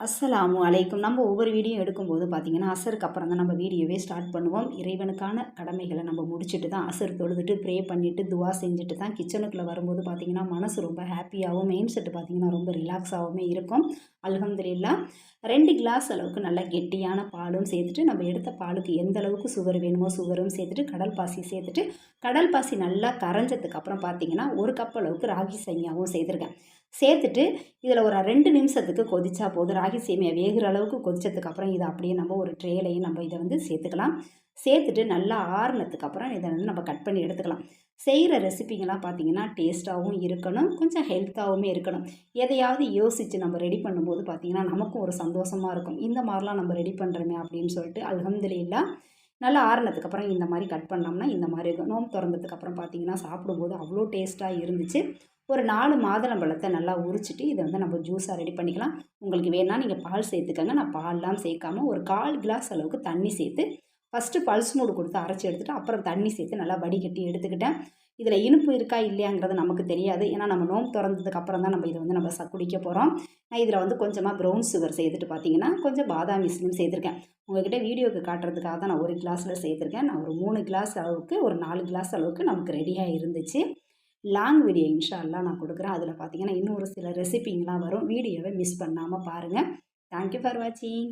அஸ்ஸலாமு அலைக்கும். நம்ம ஒவ்வொரு வீடியோ எடுக்கும்போது பார்த்தீங்கன்னா, அசருக்கு அப்புறம் தான் நம்ம வீடியோவே ஸ்டார்ட் பண்ணுவோம். இறைவனுக்கான கடமைகளை நம்ம முடிச்சுட்டு தான் அசர் தொழுதுட்டு, ப்ரே பண்ணிவிட்டு, துவா செஞ்சுட்டு தான் கிச்சனுக்குள்ளே வரும்போது பார்த்தீங்கன்னா, மனசு ரொம்ப ஹாப்பியாகவும், மைண்ட் செட் பார்த்தீங்கன்னா ரொம்ப ரிலாக்ஸாகவுமே இருக்கும். அல்ஹம்துலில்லாஹ் 2 கிளாஸ் அளவுக்கு நல்லா கெட்டியான பாலும் சேர்த்துட்டு, நம்ம எடுத்த பாலுக்கு எந்த அளவுக்கு சுகர் வேணுமோ சுகரும் சேர்த்துட்டு, கடல் பாசி சேர்த்துட்டு, கடல் பாசி நல்லா கரைஞ்சதுக்கு அப்புறம் பார்த்தீங்கன்னா, 1 கப் அளவுக்கு ராகி சேமியாவும் சேர்த்துருக்கேன். சேர்த்துட்டு இதில் ஒரு 2 நிமிஷத்துக்கு கொதிச்சா போதும். ராகி சேமியா வேகிற அளவுக்கு கொதிச்சதுக்கப்புறம் இதை அப்படியே நம்ம ஒரு ட்ரேலையும் நம்ம இதை வந்து சேர்த்துக்கலாம். சேர்த்துட்டு நல்லா ஆறுனதுக்கு அப்புறம் இதை வந்து நம்ம கட் பண்ணி எடுத்துக்கலாம். செய்கிற ரெசிபிங்கெல்லாம் பார்த்தீங்கன்னா டேஸ்ட்டாகவும் இருக்கணும், கொஞ்சம் ஹெல்த்தாகவுமே இருக்கணும். எதையாவது யோசித்து நம்ம ரெடி பண்ணும்போது பார்த்தீங்கன்னா நமக்கும் ஒரு சந்தோஷமாக இருக்கும். இந்த மாதிரிலாம் நம்ம ரெடி பண்ணுறோமே அப்படின்னு சொல்லிட்டு அல்ஹம்துலில்லாஹ் நல்லா ஆறுனதுக்கப்புறம் இந்த மாதிரி கட் பண்ணோம்னா இந்த மாதிரி இருக்கும். நோம்பு திறந்ததுக்கப்புறம் பார்த்தீங்கன்னா சாப்பிடும்போது அவ்வளோ டேஸ்ட்டாக இருந்துச்சு. ஒரு 4 மாதுளம்பழத்தை நல்லா உரிச்சிட்டு இதை வந்து நம்ம ஜூஸாக ரெடி பண்ணிக்கலாம். உங்களுக்கு வேணா நீங்கள் பால் சேர்த்துக்கங்க. நான் பால்லாம் சேர்க்காம ஒரு 1/4 கிளாஸ் அளவுக்கு தண்ணி சேர்த்து ஃபஸ்ட்டு பல்ஸ் மோடு கொடுத்து அரைச்சி எடுத்துட்டு அப்புறம் தண்ணி சேர்த்து நல்லா வடிகட்டி எடுத்துக்கிட்டேன். இதில் இனிப்பு இருக்கா இல்லையாங்கிறது நமக்கு தெரியாது. ஏன்னா நம்ம நோம்பு திறந்ததுக்கு அப்புறம் தான் நம்ம இதை வந்து நம்ம குடிக்க போகிறோம். நான் இதில் வந்து கொஞ்சமாக ப்ரௌன் சுகர் சேர்த்துட்டு பார்த்தீங்கன்னா கொஞ்சம் பாதாம் மிஸ்லியும் சேர்த்துருக்கேன். உங்கள்கிட்ட வீடியோவுக்கு காட்டுறதுக்காக தான் நான் 1 கிளாஸில் சேர்த்துருக்கேன். நான் ஒரு 3 கிளாஸ் அளவுக்கு ஒரு 4 கிளாஸ் அளவுக்கு நமக்கு ரெடியாக இருந்துச்சு. லாங் வீடியோ இன்ஷா அல்லாஹ் நான் கொடுக்குறேன். அதில் பார்த்தீங்கன்னா இன்னும் ஒரு சில ரெசிபிங்கெலாம் வரும். வீடியோவை மிஸ் பண்ணாமல் பாருங்கள். தேங்க் யூ ஃபார் வாட்சிங்.